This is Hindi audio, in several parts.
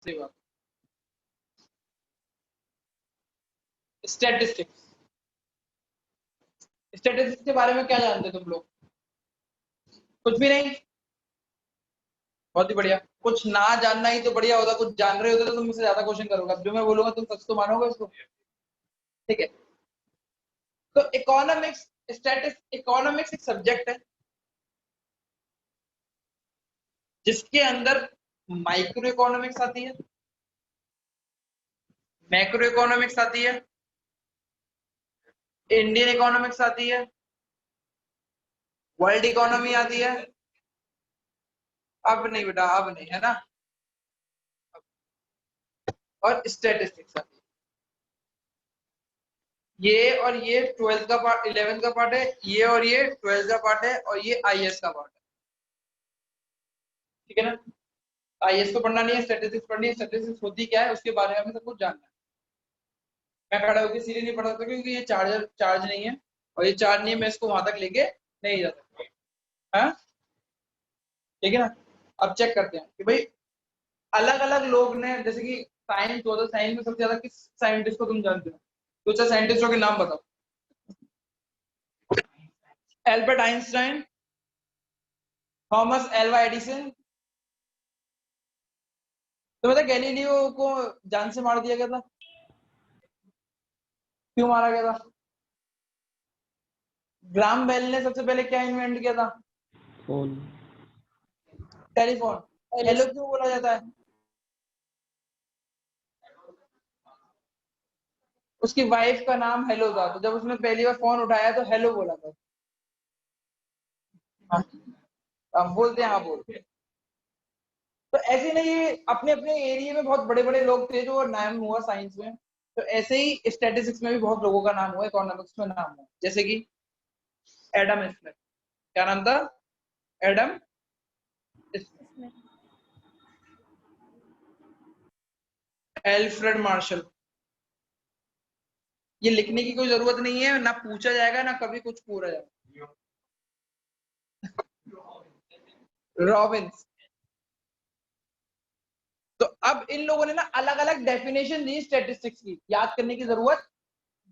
सही बात। स्टैटिस्टिक्स, स्टैटिस्टिक्स के बारे में क्या जानते हो तुम लोग? कुछ भी नहीं? बहुत ही बढ़िया। कुछ ना जानना ही तो बढ़िया होता, कुछ जान रहे होते तो तुम मुझसे ज्यादा क्वेश्चन करोगे। अब जो मैं बोलूंगा तुम सच तो मानोगे उसको, ठीक है? तो इकोनॉमिक्स, इकोनॉमिक्स एक सब्जेक्ट है जिसके अंदर माइक्रो इकोनॉमिक्स आती है, मैक्रो इकोनॉमिक्स आती है, इंडियन इकोनॉमिक्स आती है, वर्ल्ड इकोनॉमी आती है। अब नहीं बेटा, अब नहीं है ना। और स्टैटिस्टिक्स आती है। ये और ये 12th का पार्ट, 11th का पार्ट है। ये और ये 12th का पार्ट है, और ये आईएएस का पार्ट है, ठीक है ना? आईएएस को पढ़ना नहीं है, स्टैटिस्टिक्स पढ़नी है। स्टैटिस्टिक्स होती क्या है उसके बारे में हमें सब कुछ जानना है। मैं खड़ा होकर सीधे नहीं पढ़ सकता क्योंकि ये चार्ज नहीं है, और ये चार्ज नहीं है, मैं इसको वहां तक लेके नहीं जा सकता। हाँ, ठीक है ना? अब चेक करते हैं कि भाई अलग अलग लोग ने, जैसे कि साइंस हो तो साइंस में सबसे ज्यादा किस साइंटिस्ट को तुम जानते हो? तो अच्छा, साइंटिस्टों के नाम बताओ। Albert Einstein, Thomas Alva Edison. तो पता गैलीलियो को जान से मार दिया गया था? क्यों मारा गया था? ग्राम बेल ने सबसे पहले क्या इन्वेंट किया था? फोन। टेलीफोन। हेलो क्यों बोला जाता है? उसकी वाइफ का नाम हेलो था, तो जब उसने पहली बार फोन उठाया तो हेलो बोला था। हाँ, हम बोलते हैं, हाँ बोलते हैं। तो ऐसे नहीं, ये अपने अपने एरिया में बहुत बड़े बड़े लोग थे जो नाम हुआ साइंस में। तो ऐसे ही स्टैटिस्टिक्स में भी बहुत लोगों का नाम हुआ, इकोनॉमिक्स में नाम हुआ। जैसे कि एडम स्मिथ। क्या नाम था? Adam Smith. Alfred Marshall. ये लिखने की कोई जरूरत नहीं है, ना पूछा जाएगा ना कभी कुछ पूछा जाएगा। रॉबिन्स। तो अब इन लोगों ने ना अलग अलग डेफिनेशन दी स्टैटिस्टिक्स की, याद करने की जरूरत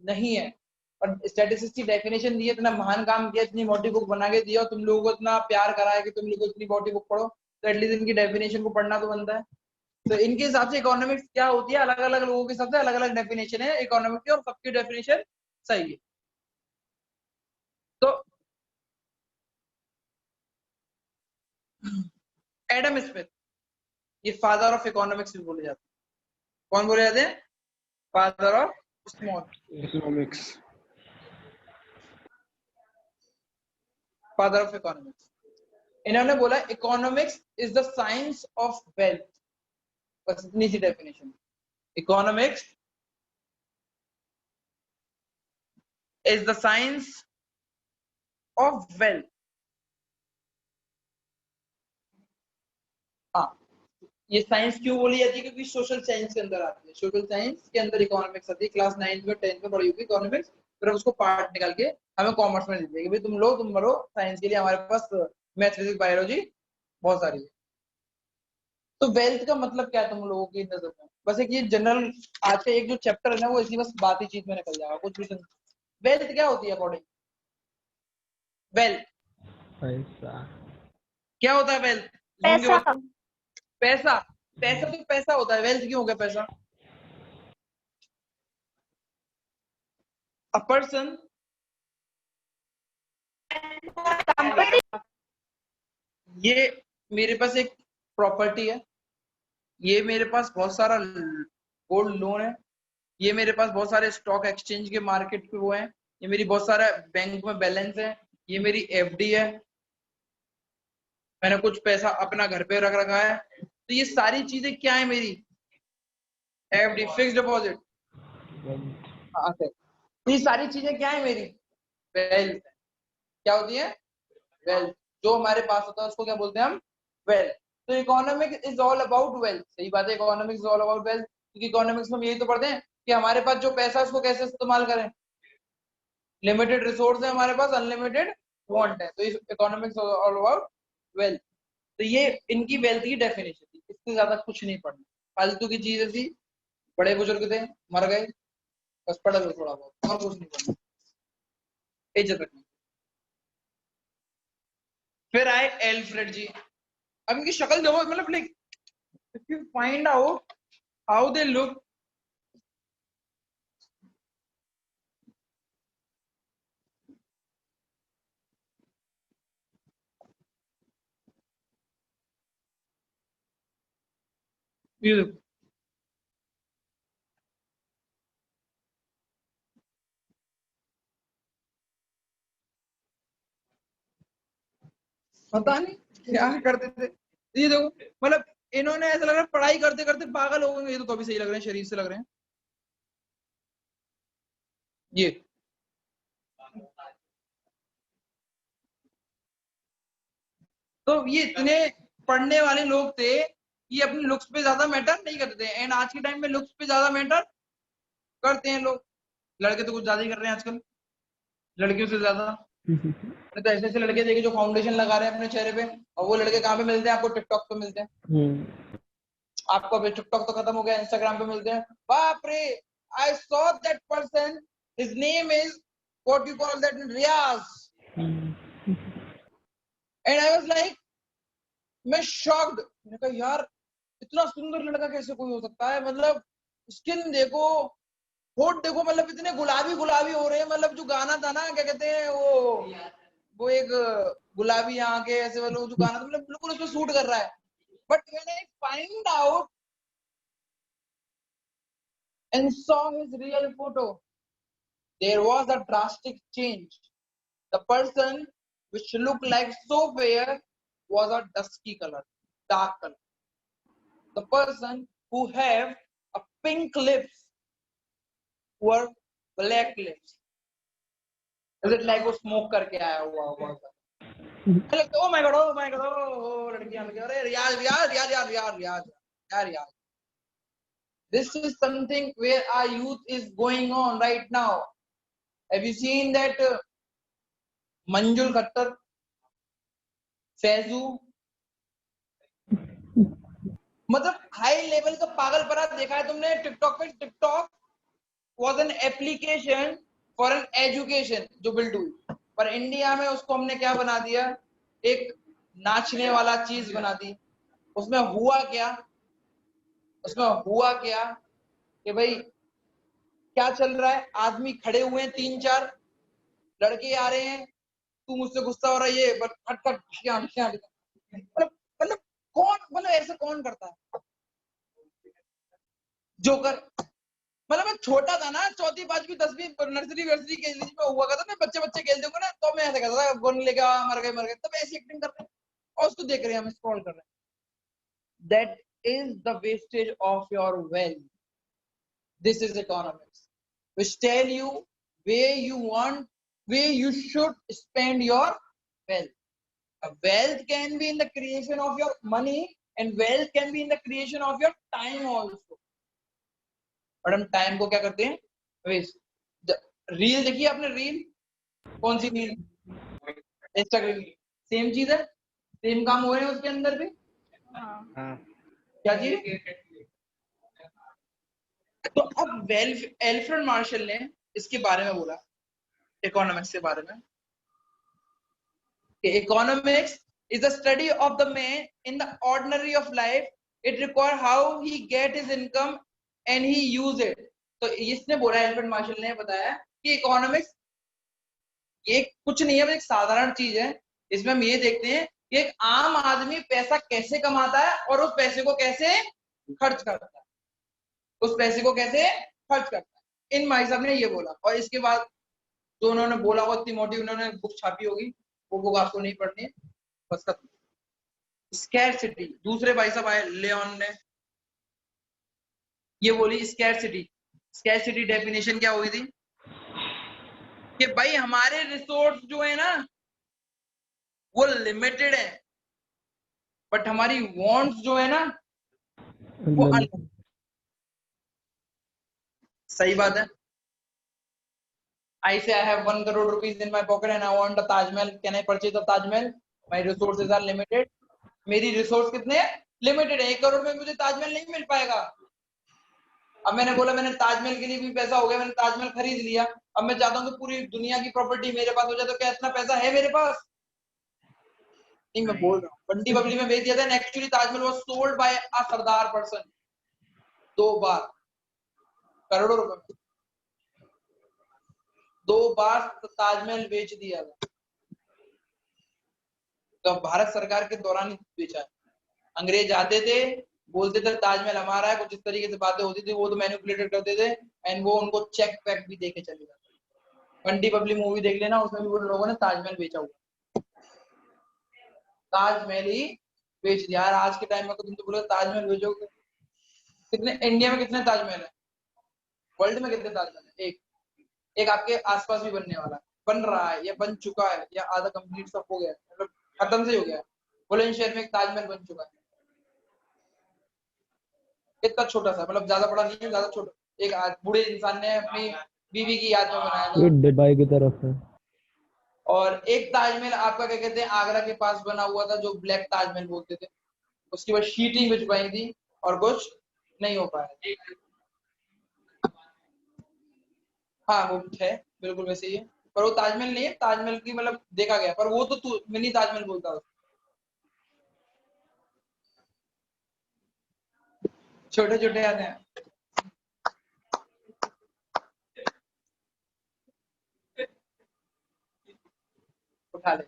नहीं है। और स्टैटिस्टिक्स की डेफिनेशन दी है, इतना महान काम किया, इतनी मोटी बुक बना के दिया, और तुम लोगों को इतना प्यार करा है कि तुम लोग इतनी मोटी बुक पढ़ो, तो एटलीस्ट इनकी डेफिनेशन को पढ़ना तो बनता है। तो इनके हिसाब से इकोनॉमिक्स क्या होती है, अलग अलग लोगों के हिसाब से अलग अलग डेफिनेशन है इकोनॉमिक्स की, और सबकी डेफिनेशन सही है। तो एडम स्मिथ, ये फादर ऑफ इकोनॉमिक्स भी बोले जाते हैं। कौन बोले जाते हैं? Father of small economics. Father of economics. इन्होंने बोला economics is the science of wealth. बस इतनी सी definition. Economics is the science of wealth. हाँ, ये साइंस क्यों बोली जाती है? क्योंकि सोशल साइंस के अंदर आती है। सोशल साइंस के अंदर इकोनॉमिक्स आती है। क्लास 9th में 10th में पढ़ी होगी इकोनॉमिक्स, फिर उसको पार्ट निकाल के हमें कॉमर्स में दे देंगे, तुम लोग तुम पढ़ो साइंस के लिए, हमारे पास मैथ फिजिक्स बायोलॉजी बहुत सारी है। तो वेल्थ का मतलब क्या है तुम लोगों की नजर में? बस एक ये जनरल आज का एक जो चैप्टर है ना, वो इसी बस बात ही चीज में निकल जाएगा, कुछ भी। वेल्थ क्या होती है अकॉर्डिंग? वेल्थ पैसा। क्या होता है? वेल्थ पैसा। पैसा। पैसा तो पैसा होता है, वेल्थ क्यों हो गया पैसा? अ पर्सन, ये मेरे पास एक प्रॉपर्टी है, ये मेरे पास बहुत सारा गोल्ड लोन है, ये मेरे पास बहुत सारे स्टॉक एक्सचेंज के मार्केट पे वो है, ये मेरी बहुत सारा बैंक में बैलेंस है, ये मेरी एफडी है, मैंने कुछ पैसा अपना घर पे रख रखा है। तो ये सारी चीजें क्या है मेरी? FD, fix deposit. हाँ सर, ये सारी चीजें क्या है मेरी? वेल्थ। क्या होती है? वेल्थ। जो हमारे पास होता है उसको क्या बोलते हैं हम? वेल्थ। तो economics is all about wealth. सही बात है, economics is all about wealth, क्योंकि इकोनॉमिक्स में हम यही तो पढ़ते हैं कि हमारे पास जो पैसा है उसको कैसे इस्तेमाल करें। लिमिटेड रिसोर्स है हमारे पास, अनलिमिटेड वांट है, तो इकोनॉमिक्स ऑल अबाउट वेल्थ। तो ये इनकी वेल्थ की डेफिनेशन थी, इससे ज्यादा कुछ नहीं पढ़ना। फालतू की चीज थी, बड़े बुजुर्ग थे, मर गए, बस पढ़ लो थोड़ा बहुत, और कुछ नहीं करना, इज्जत रखनी। फिर आए एल्फ्रेड जी। अब इनकी शक्ल देखो, मतलब like if you find out how they look, ये देखो, पता नहीं क्या करते थे। ये देखो, मतलब इन्होंने ऐसा लग रहा है पढ़ाई करते करते पागल हो गए। ये तो कभी सही लग रहे हैं, शरीफ से लग रहे हैं ये। तो ये इतने पढ़ने वाले लोग थे, ये अपने लुक्स पे ज्यादा मैटर नहीं करते थे। एंड आज के टाइम में लुक्स पे ज्यादा मैटर करते हैं लोग। लड़के तो कुछ ज्यादा ही कर रहे हैं आजकल, लड़कियों से ज्यादा। मैंने तो ऐसे ऐसे लड़के देखे जो फाउंडेशन लगा रहे हैं अपने चेहरे पे, और वो लड़के कहाँ पे मिलते हैं आपको? टिकटॉक पे मिलते हैं। आपको अभी टिकटॉक तो खत्म हो गया, इंस्टाग्राम पे मिलते हैं। बाप रे, I saw that person, his name is what you call that, Riyaz. And I was like, मैं शॉक्ड। मैंने कहा यार इतना सुंदर लड़का कैसे कोई हो सकता है? मतलब स्किन देखो, होठ देखो, मतलब इतने गुलाबी गुलाबी हो रहे हैं। मतलब जो गाना था ना, क्या कहते हैं वो एक गुलाबी आंखें ऐसे वाला जो गाना था, मतलब बिल्कुल उसमें सूट कर रहा है। But when I find out and saw his real photo, there was a drastic change. The person which looked like so fair was a dusky color, dark color. The person who have a pink lips were black lips. Is it like वो smoke करके आया हुआ होगा? Oh my god, oh my god, oh लड़कियां लड़कियां, अरे रियाज रियाज रियाज रियाज रियाज रियाज यार रियाज. This is something where our youth is going on right now. Have you seen that Manjul Khattar, Faizu, मतलब हाई लेवल का पागलपना देखा है तुमने टिकटॉक पे? TikTok was an application for an education जो बिल्ड हुई, पर इंडिया में उसको हमने क्या बना दिया? एक नाचने वाला चीज बना दी। उसमें हुआ क्या? उसमें हुआ क्या कि भाई क्या चल रहा है? आदमी खड़े हुए हैं, 3-4 लड़के आ रहे हैं, तू मुझसे गुस्सा हो रहा है, ये खट खट मतलब कौन, मतलब ऐसे कौन करता है? जोकर। मतलब मैं छोटा था ना, 4वीं 5वीं 10वीं नर्सरी वर्सरी के एज में हुआ करता, मैं बच्चे बच्चे खेलते होंगे ना, तो मैं ऐसा करता था, गोन लेके मर गए, तब ऐसी एक्टिंग कर रहे हैं और उसको देख रहे हैं, हम स्क्रॉल कर रहे हैं। That is the wastage of your wealth. This is economics which tell you where you want, where you should spend your wealth. Wealth can be in the creation of your money, and wealth can be in the creation of your time also. और हम टाइम को क्या करते हैं? वेस्ट। रील देखिए आपने? रील कौन सी रील? इंस्टाग्राम। सेम चीज है, सेम काम हो रहे हैं उसके अंदर भी। क्या चीज? तो अब एल्फ्रेड मार्शल ने इसके बारे में बोला, इकोनॉमिक्स के बारे में, economics is the study of the man in the ordinary of life. It requires how he get his income and he use it. तो इसने बोला, एल्फ्रेड मार्शल ने बताया कि इकोनॉमिक्स ये कुछ नहीं है, एक साधारण चीज है। इसमें हम ये देखते हैं कि एक आम आदमी पैसा कैसे कमाता है और उस पैसे को कैसे खर्च करता है, उस पैसे को कैसे खर्च करता है। इन भाई साहब ने ये बोला, और इसके बाद जो उन्होंने बोला वो इतनी मोटी उन्होंने बुक छापी होगी, वो बुक आपको नहीं पढ़नी है, बस खत्म। स्कैरसिटी, दूसरे भाई साहब आए लियोन ने, ये बोली स्कैरसिटी। स्कैरसिटी डेफिनेशन क्या हुई थी कि भाई हमारे रिसोर्स जो है ना वो लिमिटेड है, बट हमारी वांट्स जो है ना वो अनलिमिटेड। सही बात है। I say I have 1 crore rupees in my pocket and I want a Taj Mahal. Can I purchase a Taj Mahal? My resources are limited. मेरी रिसोर्स कितने हैं? लिमिटेड है। 1 करोड़ में मुझे ताजमहल नहीं मिल पाएगा। अब मैंने बोला मैंने ताजमहल के लिए भी पैसा हो गया, मैंने ताजमहल खरीद लिया, अब मैं चाहता हूँ कि पूरी दुनिया की प्रॉपर्टी मेरे पास हो जाए, तो क्या इतना पैसा है मेरे पास? नहीं, मैं बोल रहा हूँ बंडी बबली में बेच दिया था। Actually Taj Mahal was sold by a Sardar person 2 बार, करोड़ों रुपए में 2 बार ताजमहल बेच दिया था। तो भारत सरकार के दौरान ही बेचा है। अंग्रेज आते थे, बोलते थे ताजमहल हमारा है, कुछ इस तरीके से बातें होती थी, वो तो मैनिपुलेटेड करते थे एंड वो उनको चेक पैक भी देके चले जाते। बंडी बबली मूवी देख लेना, उसमें भी वो लोगों ने ताजमहल बेचा हुआ, ताजमहल ही बेच दिया। यार आज के टाइम में तो तुम तो बोलो ताजमहल बेचोगे, कितने इंडिया में कितने ताजमहल है, वर्ल्ड में कितने ताजमहल है? एक आपके आसपास भी बनने वाला है, बन रहा है या बन चुका है या आधा कंप्लीट सब हो गया है, मतलब खत्म से हो गया है। बुलंदशहर में एक ताजमहल बन चुका है, इतना छोटा सा, मतलब ज्यादा बड़ा नहीं है, ज्यादा छोटा, एक बूढ़े इंसान ने अपनी बीवी की याद में बनाया ये था। दुबई की तरफ है। और एक ताजमहल आपका क्या कहते हैं आगरा के पास बना हुआ था, जो ब्लैक ताजमहल बोलते थे, उसकी बस शीटिंग भिजवाई थी और कुछ नहीं हो पाया। हाँ वो है, बिल्कुल वैसे ही है, पर वो ताजमहल नहीं है, ताजमहल की मतलब देखा गया, पर वो तो तू मिनी ताजमहल बोलता है, छोटे छोटे आते हैं। उठा ले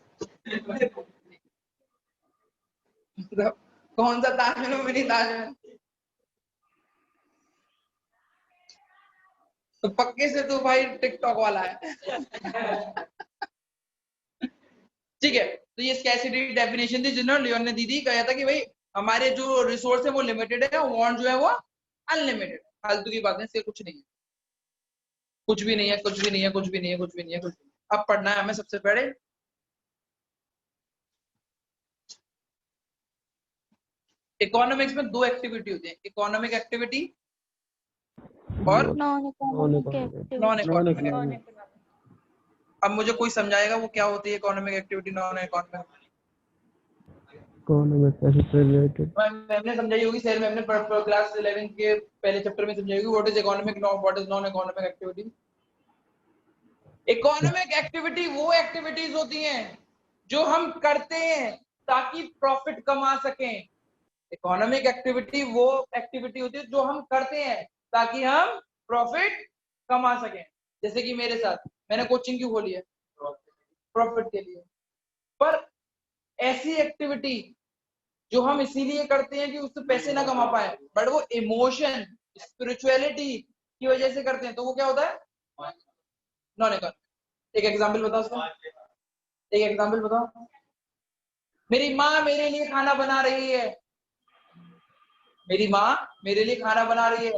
तो कौन सा ताजमहल हो, मिनी ताजमहल? तो पक्के से तो भाई टिकटॉक वाला है। ठीक है, तो ये स्कैसिटी डेफिनेशन थी जिन्होंने लियोन ने दी थी, कहा था कि भाई हमारे जो रिसोर्स है वो लिमिटेड है, वांट जो है वो अनलिमिटेड। फालतू की बातें, इससे कुछ नहीं है, कुछ भी नहीं है, कुछ भी नहीं है, कुछ भी नहीं है, कुछ भी नहीं है, कुछ भी नहीं। अब पढ़ना है हमें सबसे पहले इकोनॉमिक्स में 2 एक्टिविटी होती है, इकोनॉमिक एक्टिविटी और non economic. Non non economic economic. Activity. अब मुझे कोई समझाएगा वो क्या होती है economic activity, non economic? Economic से रिलेटेड। मैम ने समझाई होगी, सर मैम ने क्लास 11 के पहले चैप्टर में समझाई होगी, what is economic, what is non economic activity. Economic activity वो एक्टिविटीज होती हैं जो हम करते हैं ताकि प्रॉफिट कमा सकें। इकोनॉमिक एक्टिविटी वो एक्टिविटी होती है जो हम करते हैं ताकि हम प्रॉफिट कमा सकें। जैसे कि मेरे साथ मैंने कोचिंग क्यों खोली है, प्रॉफिट के लिए। पर ऐसी एक्टिविटी जो हम इसीलिए करते हैं कि उससे पैसे ना कमा पाए, बट वो इमोशन स्पिरिचुअलिटी की वजह से करते हैं, तो वो क्या होता है, नॉन इकोनॉमिक। एक एग्जांपल बताओ उसका, एक एग्जांपल बताओ। मेरी माँ मेरे लिए खाना बना रही है, मेरी माँ मेरे लिए खाना बना रही है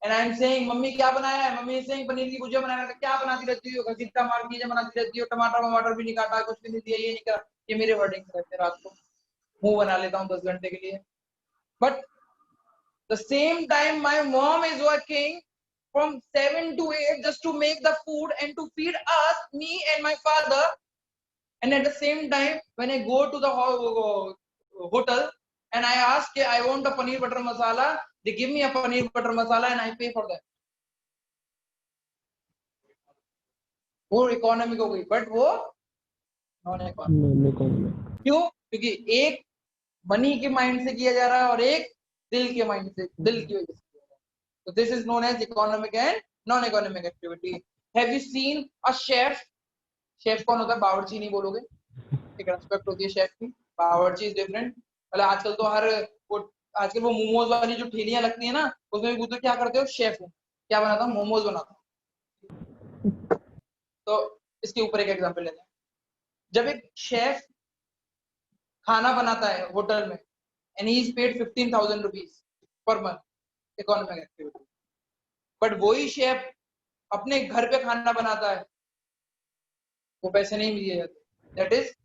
and I am saying mummy क्या बनाया है, मम्मी सेइंग पनीर की भुजिया बनाया है। क्या बनाती रहती हो, घसीटा मार चीजें बनाती रहती हो, टमाटर वमाटर भी नहीं काटा, कुछ भी नहीं दिया, ये नहीं करा। ये मेरे वर्डिंग रहते हैं, रात को मुंह बना लेता हूँ 10 घंटे के लिए। But the same time my mom is working from 7 to 8 just to make the food and to feed us, me and my father. And at the same time when I go to the hotel and I ask I want a paneer butter masala, they give me a paneer butter masala and I pay for that. वो इकोनॉमिक हो गई, बट वो नॉन इकोनॉमिक। Non economic. क्यों? क्योंकि एक मनी के माइंड से किया जा रहा है और एक दिल के माइंड से, दिल की वजह से किया जा रहा है। तो this is known as economic and non economic activity. Have you seen a chef? Chef कौन होता है? बावर्ची नहीं बोलोगे, एक रेस्पेक्ट होती है शेफ की। बावर्ची इज डिफरेंट। मतलब आजकल तो हर वो आजकल वो मोमोज वाली जो ठेलियां लगती है ना, उसमें भी पूछते क्या करते हो, शेफ हूँ। क्या बनाता हूँ? मोमोज बनाता हूँ। तो इसके ऊपर एक एग्जांपल लेते हैं। जब एक शेफ खाना बनाता है होटल में and he is paid 15,000 rupees per month, economic activity. But वही शेफ अपने घर पे खाना बनाता है, वो पैसे नहीं दिए जाते, that is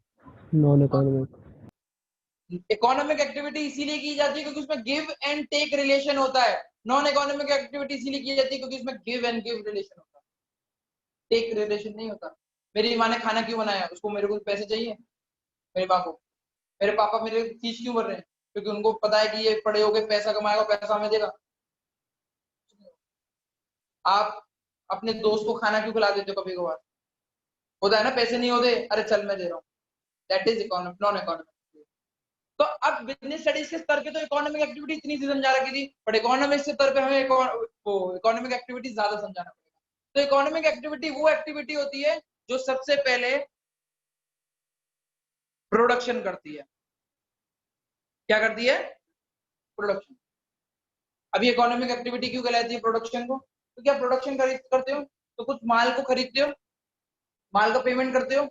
non economic. Economic activity. इसीलिए की जाती है क्योंकि उसमें गिव एंड टेक रिलेशन होता है। नॉन इकोनॉमिक एक्टिविटी इसीलिए की जाती है क्योंकि उसमें गिव एंड गिव रिलेशन होता है, टेक रिलेशन नहीं होता। मेरी माँ ने खाना क्यों बनाया, उसको मेरे को पैसे चाहिए मेरी माँ को। मेरे पापा मेरे फीस क्यों भर रहे हैं, क्योंकि उनको पता है कि ये पढ़े होगे पैसा कमाएगा, पैसा हमें देगा। आप अपने दोस्त को खाना क्यों खिला देते हो कभी कभार? होता है ना, पैसे नहीं होते, अरे चल मैं दे रहा हूँ। That is economic, non economic. तो अब बिजनेस स्टडीज के स्तर पे तो इकोनॉमिक एक्टिविटी इतनी सी समझा रखी थी, बट इकोनॉमिक के स्तर पे हमें इकोनॉमिक एक्टिविटी ज्यादा समझाना पड़ेगा। तो इकोनॉमिक एक्टिविटी वो एक्टिविटी होती है जो सबसे पहले प्रोडक्शन करती है। क्या करती है? प्रोडक्शन। अभी इकोनॉमिक एक्टिविटी क्यों कहलाती है प्रोडक्शन को? तो क्या प्रोडक्शन करते हो तो कुछ माल को खरीदते हो, माल का पेमेंट करते हो,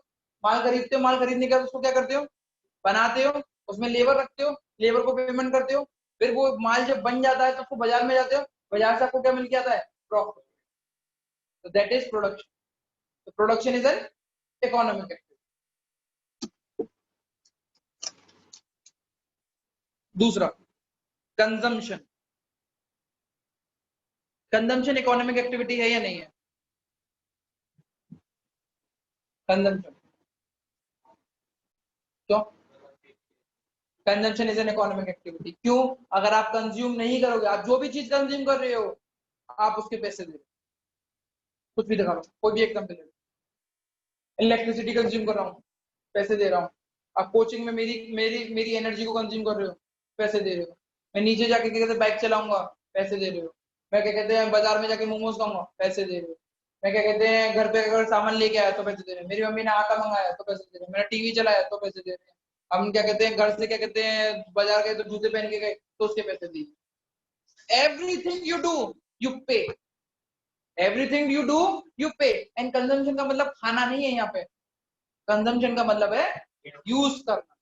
माल खरीदते हो, माल खरीदने के बाद उसको क्या करते हो? बनाते हो, उसमें लेबर रखते हो, लेबर को पेमेंट करते हो, फिर वो माल जब बन जाता है तो उसको बाजार में जाते हो, बाजार से आपको क्या मिल के आता है? प्रॉफिट। तो दैट इज प्रोडक्शन। तो production is an economic activity. दूसरा, कंजम्पशन। कंजम्पशन इकोनॉमिक एक्टिविटी है या नहीं है? कंजम्पशन क्यों? Consumption is an economic activity. क्यों? अगर आप कंज्यूम नहीं करोगे, आप जो भी चीज कंज्यूम कर रहे हो आप उसके पैसे दे रहे हो। कुछ भी दिखा लो, कोई भी एग्जाम्पल ले लो। इलेक्ट्रिसिटी कंज्यूम कर रहा हूँ, पैसे दे रहा हूँ। आप कोचिंग में मेरी मेरी मेरी एनर्जी को कंज्यूम कर रहे हो, पैसे दे रहे हो। मैं नीचे जाके क्या कहते हैं बाइक चलाऊंगा, पैसे दे रहे हो। मैं क्या कहते हैं बाजार में जाके मोमोज खाऊंगा, पैसे दे रहे हो। मैं क्या कहते हैं घर पे अगर सामान लेके आया तो पैसे दे रहे हैं। मेरी मम्मी ने आटा मंगाया तो पैसे दे रहे हैं। मैंने टीवी चलाया तो पैसे दे रहे हैं। हम क्या कहते हैं घर से क्या कहते हैं बाजार गए तो जूते पहन के गए तो उसके पैसे दिए। एवरीथिंग यू डू यू पे, एवरीथिंग यू डू यू पे। एंड कंजम्पशन का मतलब खाना नहीं है यहाँ पे। कंजम्पशन का मतलब है यूज करना।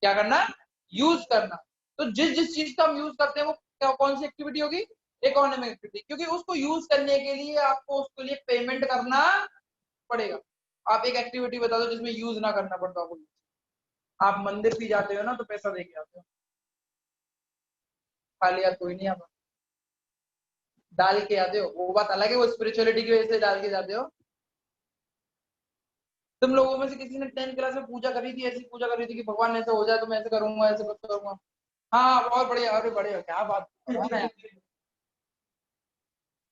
क्या करना? यूज करना। तो जिस जिस चीज का हम यूज करते हैं वो कौन सी एक्टिविटी होगी? Economic activity. क्योंकि उसको यूज करने के लिए आपको उसके लिए पेमेंट करना पड़ेगा। आप एक एक्टिविटी बता दो जिसमें यूज ना करना पड़ता हो। आप मंदिर भी जाते हो ना तो पैसा दे के आते हो, खाली यार कोई नहीं आता, डाल के आते हो। वो बात अलग है, वो स्पिरिचुअलिटी की वजह से डाल के जाते हो। तुम लोगों में से किसी ने 10th क्लास में पूजा करी थी, ऐसी पूजा करी थी कि भगवान ऐसे हो जाए तो मैं ऐसे करूंगा, ऐसे करूंगा। हाँ बहुत बढ़िया, अरे बढ़िया, क्या बात है,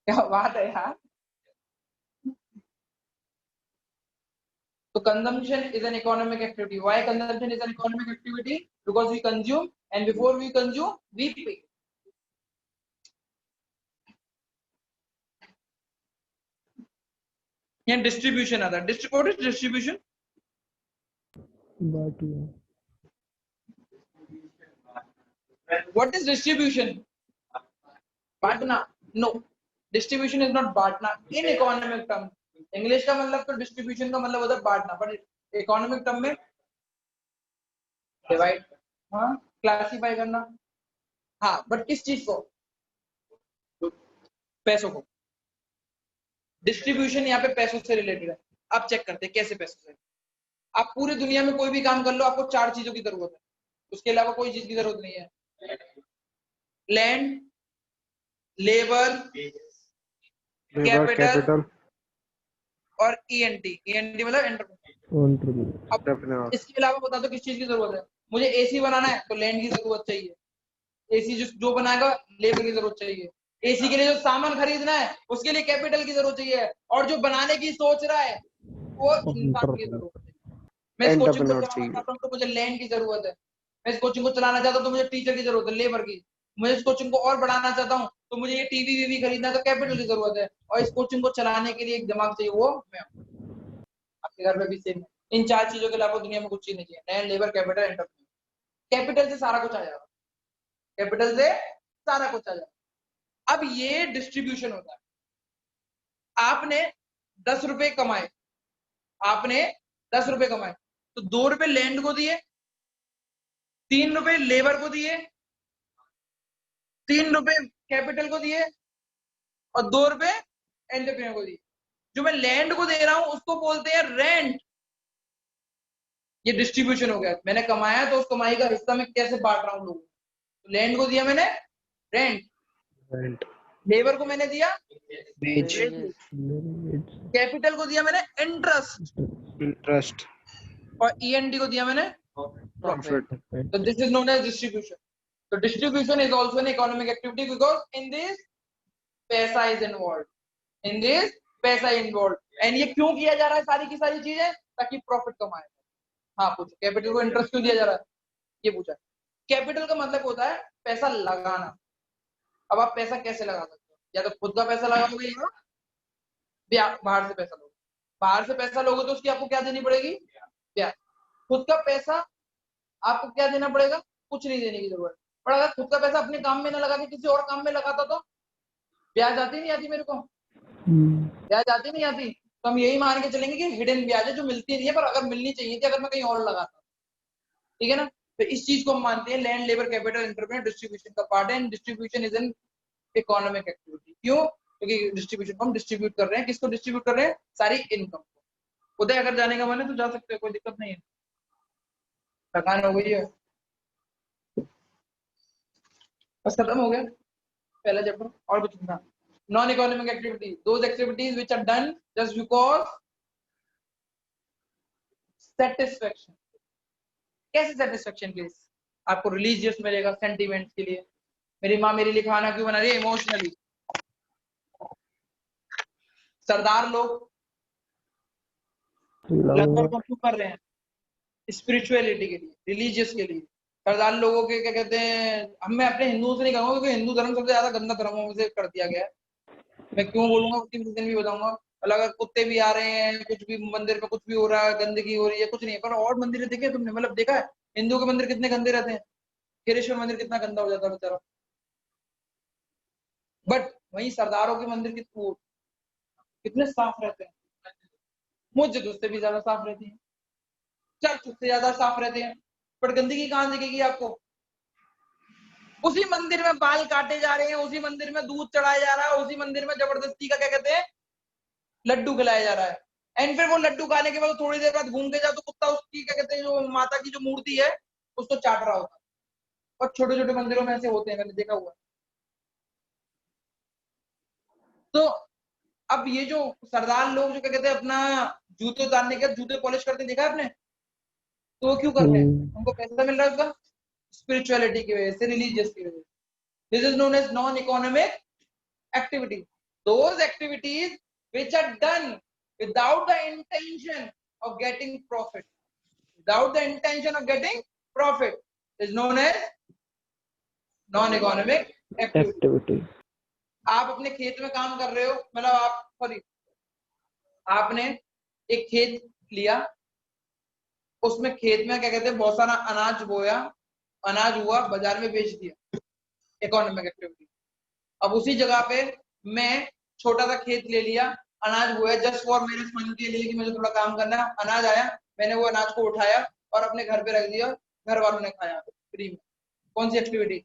क्या बात है यार। तो consumption is an economic activity. Why consumption is an economic activity? Because we consume, and before we consume we pay. यहाँ डिस्ट्रीब्यूशन आता है। What is distribution? बांटना। What is distribution? बांटना? No, distribution is not बांटना in economic term. इंग्लिश का मतलब तो डिस्ट्रीब्यूशन का मतलब होता है बांटना, पर इकोनॉमिक टर्म में डिवाइड, हाँ क्लासिफाई करना। हाँ बट किस चीज को? पैसों को। डिस्ट्रीब्यूशन यहाँ पे पैसों से रिलेटेड है। आप चेक करते हैं कैसे पैसों से। आप पूरी दुनिया में कोई भी काम कर लो, आपको 4 चीजों की जरूरत है, उसके अलावा कोई चीज की जरूरत नहीं है। लैंड, लेबर, कैपिटल और ईएनटी। ईएनटी मतलब एंटरप्रेन्योर। इसके अलावा बता दो किस चीज की जरूरत है? मुझे एसी बनाना है तो लैंड की जरूरत चाहिए, एसी जो बनाएगा लेबर की जरूरत चाहिए, एसी के लिए जो सामान खरीदना है उसके लिए कैपिटल की जरूरत चाहिए, और जो बनाने की सोच रहा है वो इंसान की जरूरत है। मैं इस कोचिंग को चलाना चाहता हूँ तो मुझे लैंड की जरूरत है। मैं इस कोचिंग को चलाना चाहता हूँ तो मुझे टीचर की जरूरत है, लेबर की। मैं इस कोचिंग को और बढ़ाना चाहता हूँ तो मुझे ये टीवी वीवी खरीदना है तो कैपिटल की जरूरत है। और इस कोचिंग को चलाने के लिए एक दिमाग चाहिए, वो मैं हूँ। आपके घर में भी सेम है। इन 4 चीजों के अलावा दुनिया में कुछ चीज नहीं चाहिए। Land, labour, capital, entrepreneur. Capital से सारा कुछ आ जाएगा, कैपिटल से सारा कुछ आ जाएगा। अब ये डिस्ट्रीब्यूशन होता है। आपने 10 रुपए कमाए, आपने 10 रुपए कमाए तो 2 रुपए लैंड को दिए, 3 रुपए लेबर को दिए, 3 रुपए कैपिटल को दिए और 2 रुपए एंटरप्रेन्योर को दिए। जो मैं लैंड को दे रहा हूं उसको बोलते हैं रेंट। ये डिस्ट्रीब्यूशन हो गया। मैंने कमाया तो उस कमाई का हिस्सा मैं कैसे बांट रहा हूं लोगों को। तो लैंड को दिया मैंने रेंट, लेबर को मैंने दिया वेज, कैपिटल को दिया मैंने इंटरेस्ट, और ईएनडी को दिया मैंने profit. Profit. So this is known as distribution. So distribution is also an economic activity because in this पैसा is involved. In this पैसा involved. And ये क्यों किया जा रहा है सारी की सारी चीजें? ताकि प्रॉफिट कमाए. हाँ पूछो, कैपिटल को इंटरेस्ट क्यों दिया जा रहा है? ये पूछा. कैपिटल का मतलब होता है पैसा लगाना. अब आप पैसा कैसे लगा सकते हो? या तो खुद का पैसा लगाओगे या बाहर से पैसा लोगे. बाहर से पैसा लोगे तो उसकी आपको क्या देनी पड़ेगी? ब्याज. खुद का पैसा आपको क्या देना पड़ेगा? कुछ नहीं देने की जरूरत. पर अगर खुद का पैसा अपने काम में ना लगा के किसी और काम में लगाता तो ब्याज आती नहीं आती? मेरे को ब्याज आती नहीं आती. तो हम यही मान के चलेंगे कि हिडन ब्याज है जो मिलती नहीं है, पर अगर मिलनी चाहिए थी अगर मैं कहीं और लगाता. ठीक है ना. तो इस चीज को हम मानते हैं land labour capital entrepreneur distribution का पार्ट है. And distribution is an economic activity. क्यों? क्योंकि डिस्ट्रीब्यूशन को हम डिस्ट्रीब्यूट कर रहे हैं. किसको डिस्ट्रीब्यूट कर रहे हैं? सारी इनकम को. उदय अगर जाने का मन है तो जा सकते हो, कोई दिक्कत नहीं है. थकान हो गई है, बस खत्म हो गया पहला चैप्टर. और कुछ नहीं. Non economic activity, those activities which are done just because satisfaction. कैसे सेटिस्फेक्शन के लिए? आपको रिलीजियस मिलेगा, सेंटिमेंट के लिए. मेरी माँ मेरे लिए खाना क्यों बना रही है? इमोशनली. सरदार लोग लगभग क्यों कर रहे हैं? स्पिरिचुअलिटी के लिए, रिलीजियस के लिए. सरदार लोगों के क्या कहते हैं, हम मैं अपने हिंदुओं से नहीं कहूंगा क्योंकि हिंदू धर्म सबसे ज्यादा गंदा धर्मों में से कर दिया गया है. मैं क्यों बोलूंगा उसकी रीजन भी बताऊंगा. अगर कुत्ते भी आ रहे हैं, कुछ भी मंदिर में कुछ भी हो रहा है, गंदगी हो रही है, कुछ नहीं है. पर और मंदिर देखे तुमने? मतलब देखा है हिंदू के मंदिर कितने गंदे रहते हैं? खीरेश्वर मंदिर कितना गंदा हो जाता है बेचारा. बट वही सरदारों के मंदिर कितने साफ रहते हैं. मस्जिद उससे भी ज्यादा साफ रहती है, चर्च उससे ज्यादा साफ रहते हैं. पर गंदगी कहाँ दिखेगी आपको? उसी मंदिर में बाल काटे जा रहे हैं, उसी मंदिर में दूध चढ़ाया जा रहा है, उसी मंदिर में जबरदस्ती का क्या कहते हैं लड्डू खिलाया जा रहा है. एंड फिर वो लड्डू खाने के बाद थोड़ी देर बाद घूम के जाओ तो कुत्ता उसकी क्या कहते हैं जो माता की जो मूर्ति है उसको चाट रहा होता है. और छोटे छोटे मंदिरों में ऐसे होते हैं, मैंने देखा हुआ. तो अब ये जो सरदार लोग जो क्या कहते हैं अपना जूते उतारने के जूते पॉलिश करते देखा आपने? तो वो क्यों कर रहे हैं? उनको पैसा मिल रहा है उसका. स्पिरिचुअलिटी की वजह से, रिलीजियस की वजह से. This is known as non economic activity. Those activities which are done without the intention of getting profit, without the intention of getting profit, is known as non-economic activity. आप अपने खेत में काम कर रहे हो, मतलब आप सॉरी आपने एक खेत लिया, उसमें खेत में क्या कहते हैं बहुत सारा अनाज बोया, अनाज हुआ, बाजार में बेच दिया. Economic activity. अब उसी जगह पे मैं छोटा सा खेत ले लिया, अनाज बोया जस्ट फॉर मेरे फन के लिए कि मुझे थोड़ा काम करना है. अनाज आया, मैंने वो अनाज को उठाया और अपने घर पे रख दिया, घर वालों ने खाया फ्री में. कौन सी एक्टिविटी?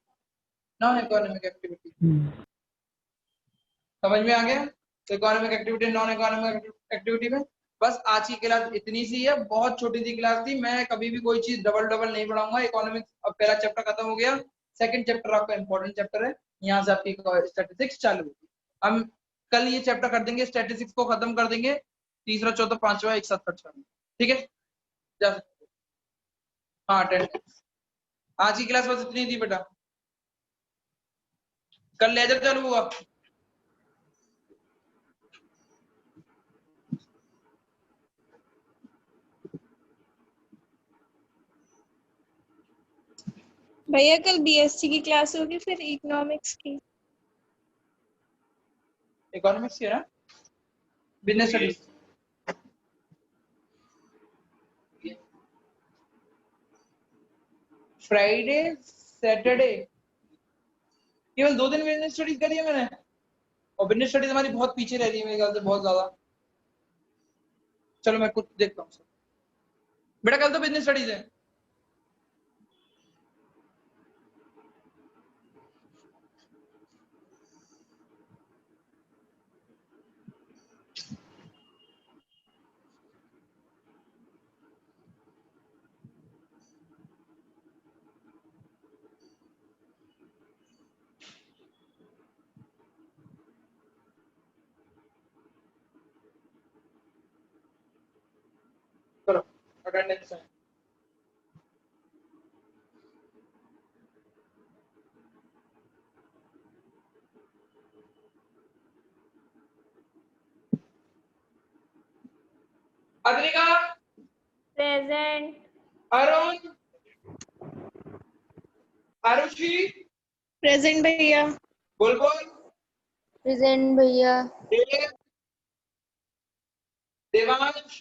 Non economic activity. समझ में आ गया? तो economic activity, non economic activity में बस आज की क्लास इतनी सी है. बहुत छोटी सी क्लास थी. मैं कभी भी कोई चीज डबल डबल नहीं पढ़ाऊंगा. इकोनॉमिक्स अब पहला चैप्टर खत्म हो गया, सेकंड चैप्टर आपका इंपॉर्टेंट चैप्टर है. यहाँ से आपकी स्टैटिस्टिक्स चालू होगी. हम कल ये चैप्टर कर देंगे, स्टैटिस्टिक्स को खत्म कर देंगे. तीसरा चौथा पांचवा एक साथ कर. ठीक है, जा सकते. हाँ अटेंडेंस. आज की क्लास बस इतनी थी बेटा. कल लेजर चालू हुआ. भैया कल बीएससी की क्लास होगी, फिर इकोनॉमिक्स की. इकोनॉमिक्स की है ना, बिजनेस स्टडीज. फ्राइडे सैटरडे केवल 2 दिन बिजनेस स्टडीज करी है मैंने. और बिजनेस स्टडीज हमारी बहुत पीछे रह रही है मेरे ख्याल से, बहुत ज्यादा. चलो मैं कुछ देखता हूँ बेटा. कल तो बिजनेस स्टडीज है. चलो अटेंडेंस है. अद्रिका, प्रेजेंट। अरुण, आरुषि, प्रेजेंट भैया। बुलबुल, प्रेजेंट भैया। देव, देवांश,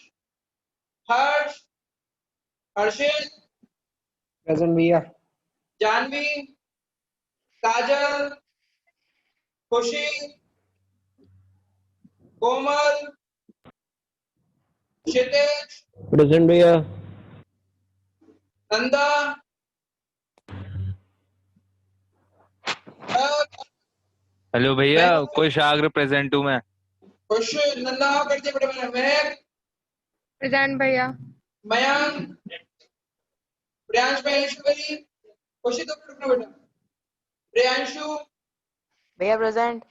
हर्ष, हर्षित, प्रेजेंट भैया। जानवी, काजल, खुशी, कोमल, क्षितिज, प्रेजेंट भैया। नंदा, हेलो भैया, कुशाग्र प्रेजेंट हूँ मैं। खुश, नंदा करते बड़े बड़े महक, प्रेजेंट भैया। मयंक, प्रियांश महेश्वरी, खुशी तो रुकना बेटा, प्रियांशु, भैया प्रेजेंट।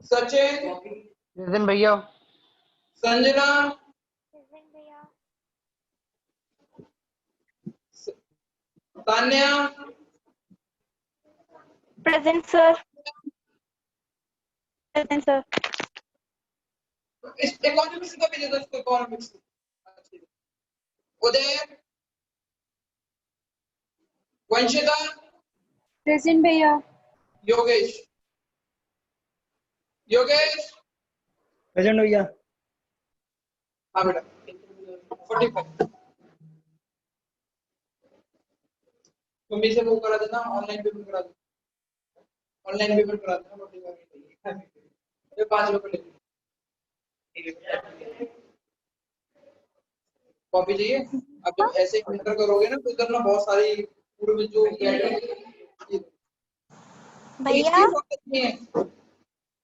सचिन, प्रेजेंट भैया। संजना, प्रेजेंट भैया। Tanya, present sir. Present sir. इस इकोनॉमिक्स का भी दे दो इसको, इकोनॉमिक्स। उदय, वंशिता, प्रेजेंट भैया। योगेश, योगेश, प्रेजेंट भैया। हाँ बेटा 45 तुम इसे वो करा देना, ऑनलाइन पेमेंट करा देना, ऑनलाइन पेमेंट करा देना 45 ये 5 रुपए ले कॉपी चाहिए। अब जब ऐसे एंटर करोगे ना तो इधर ना बहुत सारी पूरे में जो भैया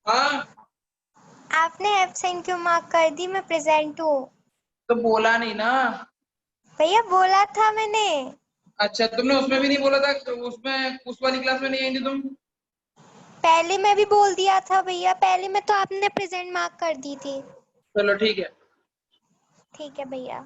हाँ आपने एब्सेंट क्यों मार्क कर दी? मैं प्रेजेंट हूँ। तो बोला नहीं ना। भैया बोला था मैंने। अच्छा तुमने उसमें भी नहीं बोला था, तो उसमें उस वाली क्लास में नहीं आई थी तुम? पहले मैं भी बोल दिया था भैया, पहले में तो आपने प्रेजेंट मार्क कर दी थी। चलो ठीक है। ठीक है भैया।